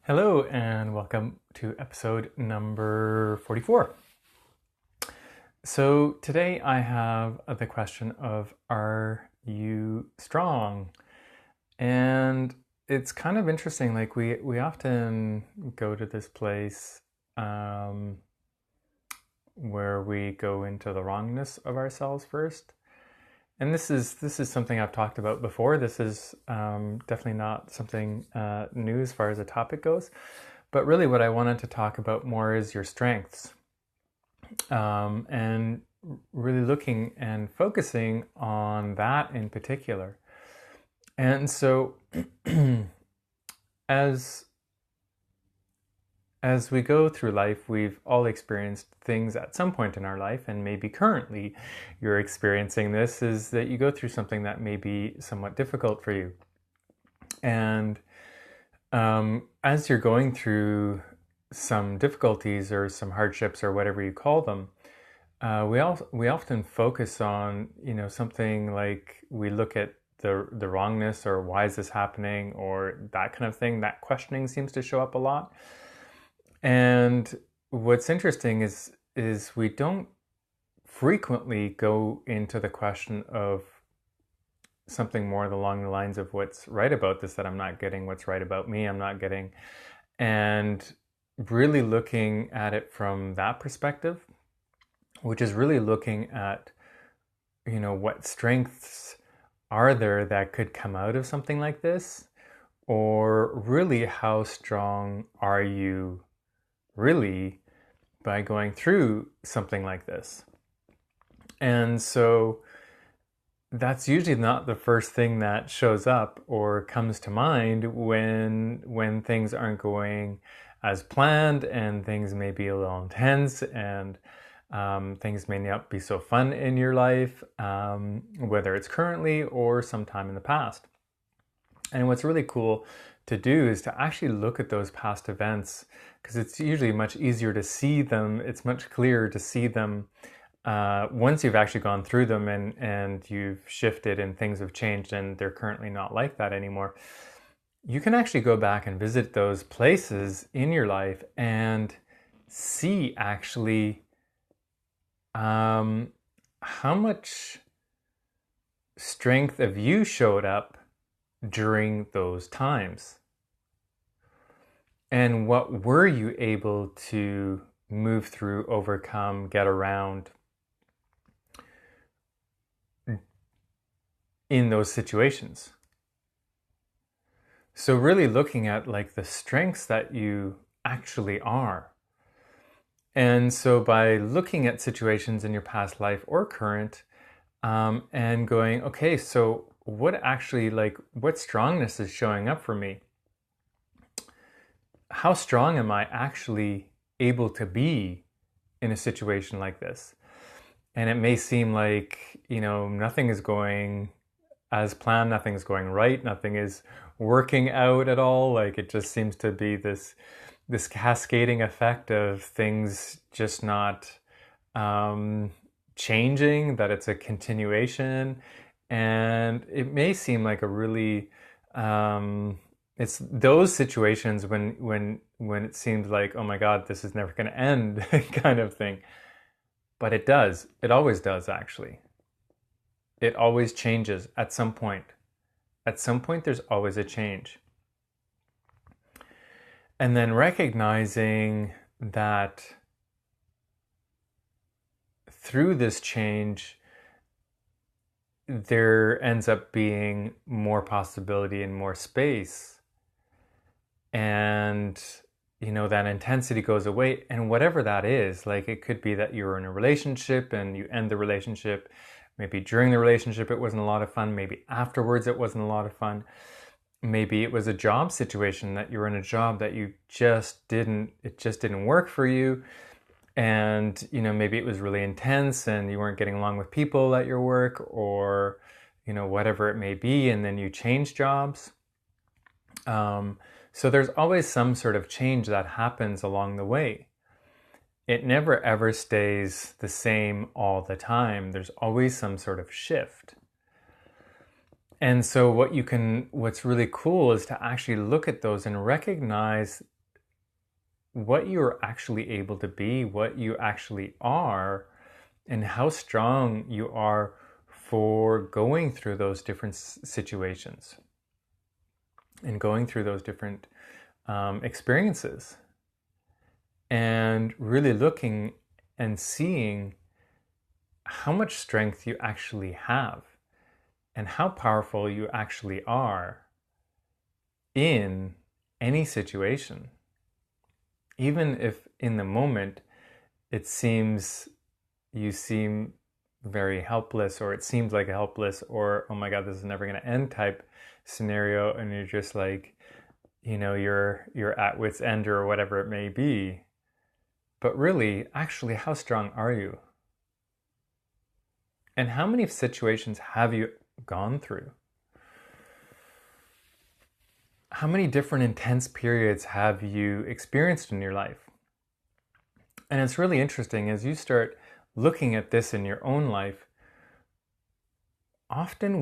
Hello and welcome to episode number 44. So today I have the question of, are you strong? And it's kind of interesting, like we often go to this place where we go into the wrongness of ourselves first. And this is something I've talked about before. This is definitely not something new as far as the topic goes. But really, what I wanted to talk about more is your strengths, and really looking and focusing on that in particular. And so, as as we go through life, we've all experienced things at some point in our life, and maybe currently you're experiencing this, is that you go through something that may be somewhat difficult for you. And as you're going through some difficulties or some hardships or whatever you call them, we often focus on, something like, we look at the wrongness, or why is this happening, or that kind of thing. That questioning seems to show up a lot. And what's interesting is we don't frequently go into the question of something more along the lines of, what's right about this that I'm not getting, what's right about me I'm not getting, and really looking at it from that perspective, which is really looking at, what strengths are there that could come out of something like this, or really how strong are you really by going through something like this. And so that's usually not the first thing that shows up or comes to mind when things aren't going as planned, and things may be a little intense, and things may not be so fun in your life, whether it's currently or sometime in the past. And what's really cool to do is to actually look at those past events, because it's usually much easier to see them. It's much clearer to see them once you've actually gone through them, and you've shifted and things have changed and they're currently not like that anymore. You can actually go back and visit those places in your life and see actually how much strength of you showed up during those times. And what were you able to move through, overcome, get around in those situations? So really looking at, like, the strengths that you actually are. And so by looking at situations in your past life or current, and going, okay, so what actually, like, what strongness is showing up for me? How strong am I actually able to be in a situation like this? And it may seem like, nothing is going as planned, nothing is going right, nothing is working out at all. Like, it just seems to be this cascading effect of things just not changing, that it's a continuation. And it may seem like a really it's those situations when it seems like, oh my God, this is never going to end, kind of thing. But it does. It always does, actually. It always changes at some point. At some point, there's always a change. And then recognizing that through this change, there ends up being more possibility and more space. And, that intensity goes away. And whatever that is, like, it could be that you're in a relationship and you end the relationship. Maybe during the relationship it wasn't a lot of fun. Maybe afterwards it wasn't a lot of fun. Maybe it was a job situation, that you were in a job that it just didn't work for you. And, maybe it was really intense and you weren't getting along with people at your work, or, whatever it may be. And then you change jobs. So there's always some sort of change that happens along the way. It never ever stays the same all the time. There's always some sort of shift. And so what's really cool is to actually look at those and recognize what you're actually able to be, what you actually are, and how strong you are for going through those different situations and going through those different experiences, and really looking and seeing how much strength you actually have and how powerful you actually are in any situation. Even if in the moment you seem very helpless, or it seems like a helpless, or oh my god, this is never going to end type scenario, and you're just like, you're at wit's end or whatever it may be. But really, actually, how strong are you? And how many situations have you gone through? How many different intense periods have you experienced in your life? And it's really interesting as you start looking at this in your own life. Often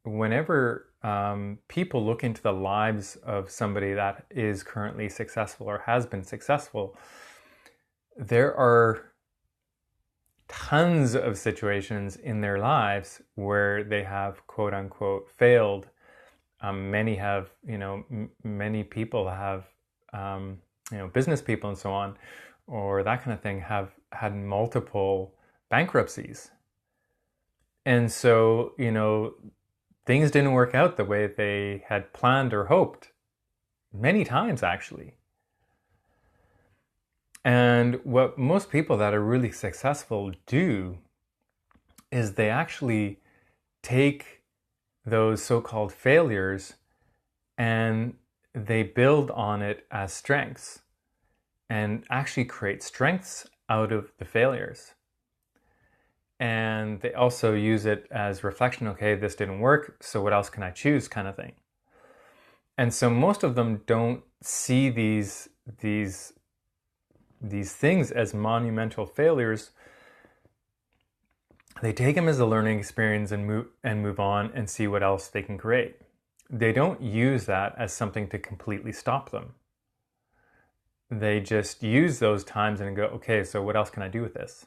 whenever people look into the lives of somebody that is currently successful or has been successful, there are tons of situations in their lives where they have quote unquote failed. Many have, many people have, business people and so on, or that kind of thing, have had multiple bankruptcies. And so, things didn't work out the way they had planned or hoped, many times actually. And what most people that are really successful do is they actually take those so-called failures and they build on it as strengths and actually create strengths out of the failures. And they also use it as reflection. Okay, this didn't work, so what else can I choose, kind of thing. And so most of them don't see these things as monumental failures. They take them as a learning experience and move on and see what else they can create. They don't use that as something to completely stop them. They just use those times and go, okay, so what else can I do with this?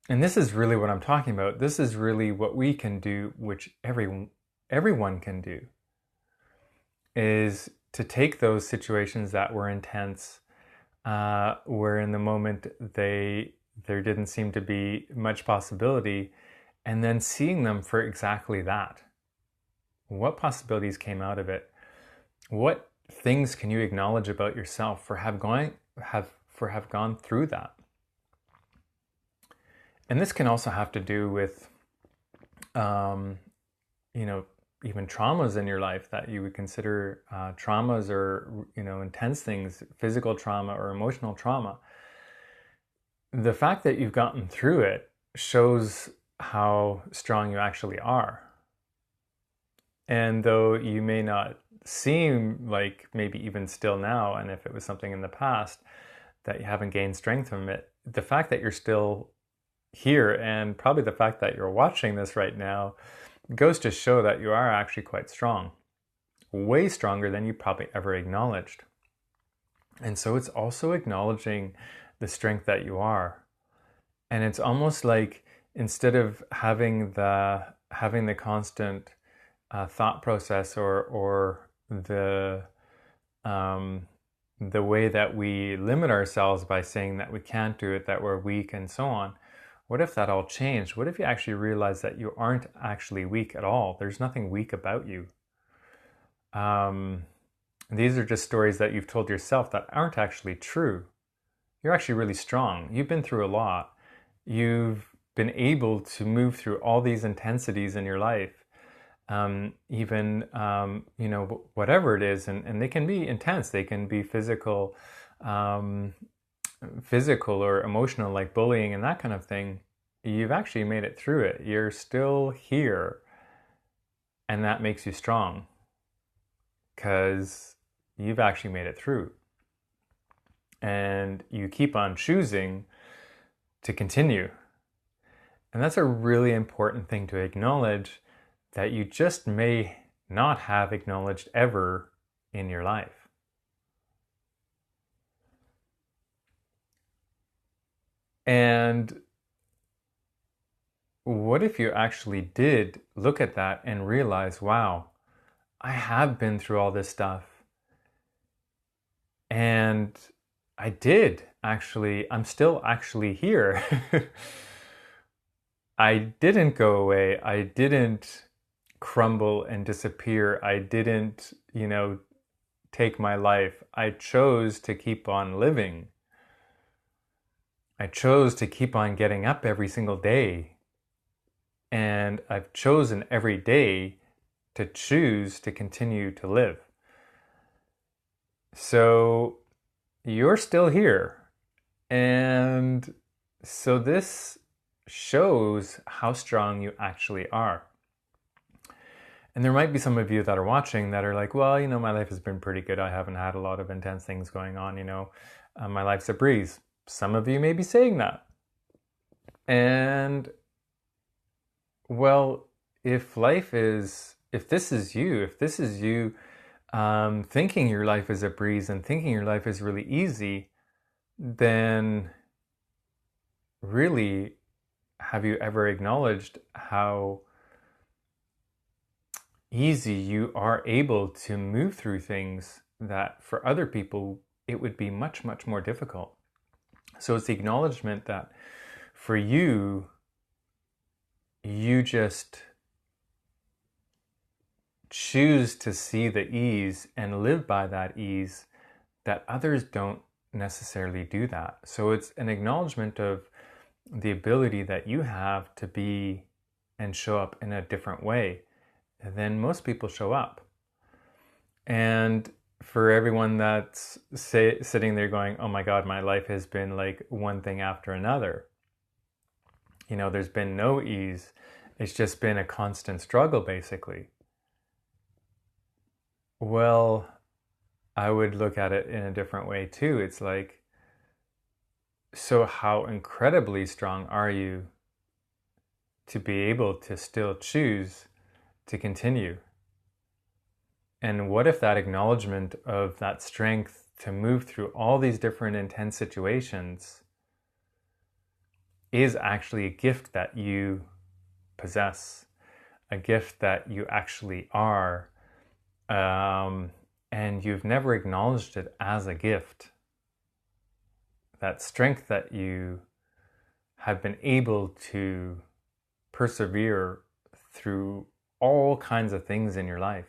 And this is really what I'm talking about. This is really what we can do, which everyone can do, is to take those situations that were intense, where in the moment there didn't seem to be much possibility, and then seeing them for exactly that. What possibilities came out of it? What things can you acknowledge about yourself for have gone through that? And this can also have to do with, even traumas in your life that you would consider traumas, or, intense things, physical trauma or emotional trauma. The fact that you've gotten through it shows how strong you actually are. And though you may not seem like, maybe even still now, and if it was something in the past, that you haven't gained strength from it, the fact that you're still here, and probably the fact that you're watching this right now, goes to show that you are actually quite strong. Way stronger than you probably ever acknowledged. And so it's also acknowledging the strength that you are. And it's almost like, instead of having the constant thought process or the way that we limit ourselves by saying that we can't do it, that we're weak and so on, what if that all changed? What if you actually realize that you aren't actually weak at all? There's nothing weak about you. These are just stories that you've told yourself that aren't actually true. You're actually really strong. You've been through a lot. You've been able to move through all these intensities in your life. Whatever it is, and they can be intense. They can be physical or emotional, like bullying and that kind of thing. You've actually made it through it. You're still here, and that makes you strong because you've actually made it through, and you keep on choosing to continue. And that's a really important thing to acknowledge, that you just may not have acknowledged ever in your life. And what if you actually did look at that and realize, wow, I have been through all this stuff. And I did actually, I'm still actually here. I didn't go away. I didn't crumble and disappear. I didn't, take my life. I chose to keep on living. I chose to keep on getting up every single day. And I've chosen every day to choose to continue to live. So you're still here. And so this shows how strong you actually are. And there might be some of you that are watching that are like, well, my life has been pretty good. I haven't had a lot of intense things going on, my life's a breeze. Some of you may be saying that. And well, if this is you thinking your life is a breeze and thinking your life is really easy, then really, have you ever acknowledged how easy you are able to move through things that for other people it would be much, much more difficult? So it's the acknowledgement that for you, you just choose to see the ease and live by that ease, that others don't necessarily do that. So it's an acknowledgement of the ability that you have to be and show up in a different way than most people show up. And for everyone that's sitting there going, oh my God, my life has been like one thing after another. There's been no ease. It's just been a constant struggle, basically. Well, I would look at it in a different way too. It's like, so how incredibly strong are you to be able to still choose to continue? And what if that acknowledgement of that strength to move through all these different intense situations is actually a gift that you possess, a gift that you actually are, and you've never acknowledged it as a gift? That strength that you have been able to persevere through all kinds of things in your life.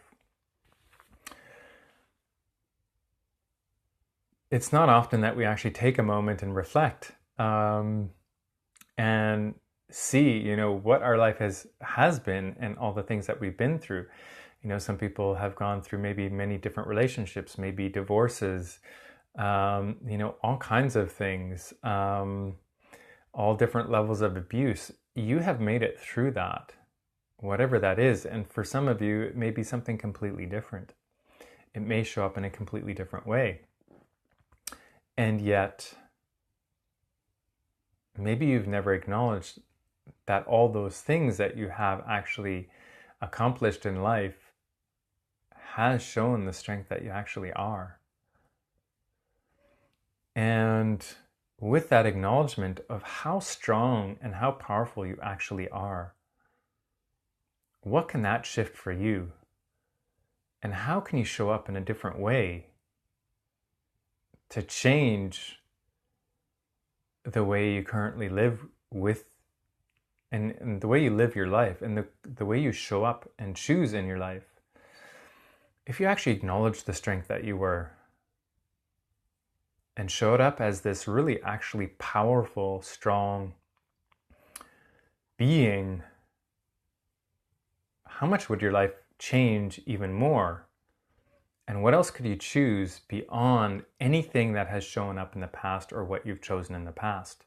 It's not often that we actually take a moment and reflect and see, what our life has been and all the things that we've been through. Some people have gone through maybe many different relationships, maybe divorces, all kinds of things, all different levels of abuse. You have made it through that, whatever that is. And for some of you, it may be something completely different. It may show up in a completely different way. And yet, maybe you've never acknowledged that all those things that you have actually accomplished in life has shown the strength that you actually are. And with that acknowledgement of how strong and how powerful you actually are, what can that shift for you? And how can you show up in a different way to change the way you currently live with and the way you live your life and the way you show up and choose in your life? If you actually acknowledge the strength that you were and showed up as this really actually powerful, strong being, how much would your life change even more? And what else could you choose beyond anything that has shown up in the past or what you've chosen in the past?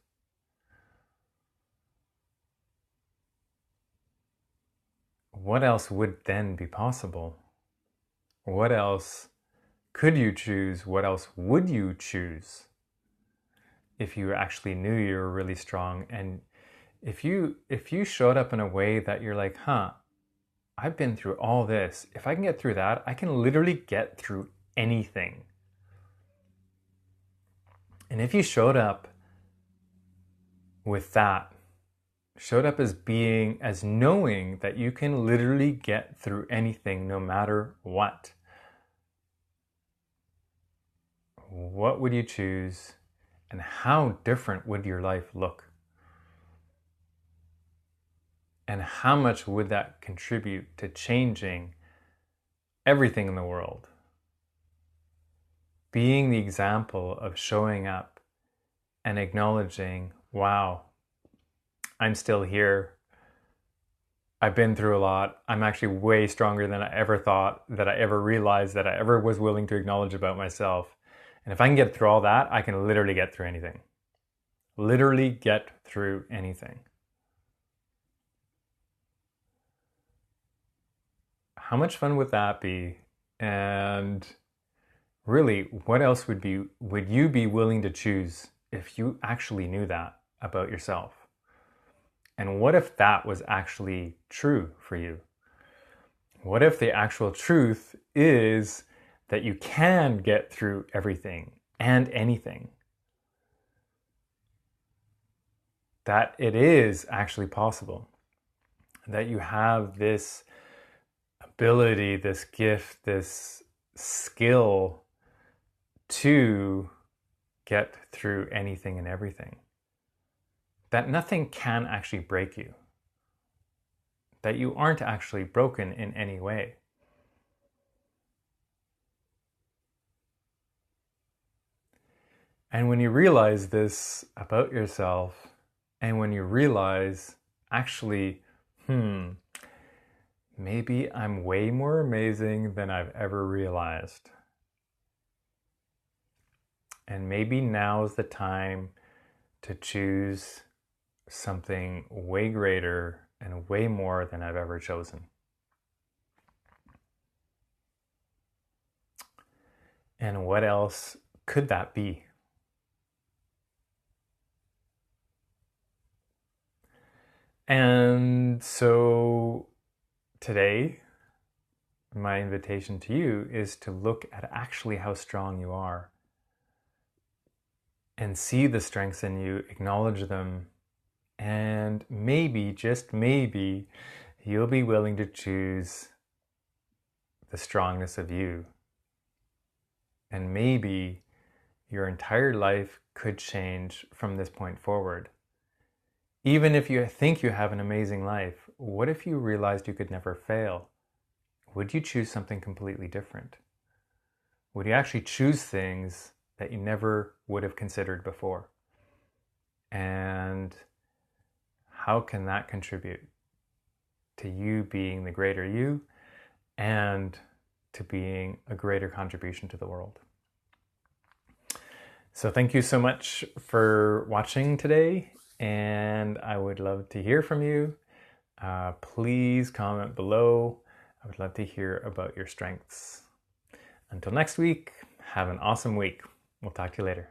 What else would then be possible? What else could you choose? What else would you choose if you actually knew you were really strong? And if you showed up in a way that you're like, I've been through all this. If I can get through that, I can literally get through anything. And if you showed up with that, showed up as being, as knowing that you can literally get through anything no matter what, what would you choose and how different would your life look? And how much would that contribute to changing everything in the world? Being the example of showing up and acknowledging, wow, I'm still here. I've been through a lot. I'm actually way stronger than I ever thought, that I ever realized, that I ever was willing to acknowledge about myself. And if I can get through all that, I can literally get through anything. Literally get through anything. How much fun would that be? And really, what else would you be willing to choose if you actually knew that about yourself? And what if that was actually true for you? What if the actual truth is that you can get through everything and anything? That it is actually possible. That you have this ability, this gift, this skill to get through anything and everything. That nothing can actually break you. That you aren't actually broken in any way. And when you realize this about yourself, and when you realize, actually, maybe I'm way more amazing than I've ever realized. And maybe now's the time to choose something way greater and way more than I've ever chosen. And what else could that be? And so today, my invitation to you is to look at actually how strong you are and see the strengths in you, acknowledge them, and maybe, just maybe, you'll be willing to choose the strongness of you. And maybe your entire life could change from this point forward. Even if you think you have an amazing life, what if you realized you could never fail? Would you choose something completely different? Would you actually choose things that you never would have considered before? And how can that contribute to you being the greater you and to being a greater contribution to the world? So thank you so much for watching today, and I would love to hear from you. Please comment below. I would love to hear about your strengths. Until next week, have an awesome week. We'll talk to you later.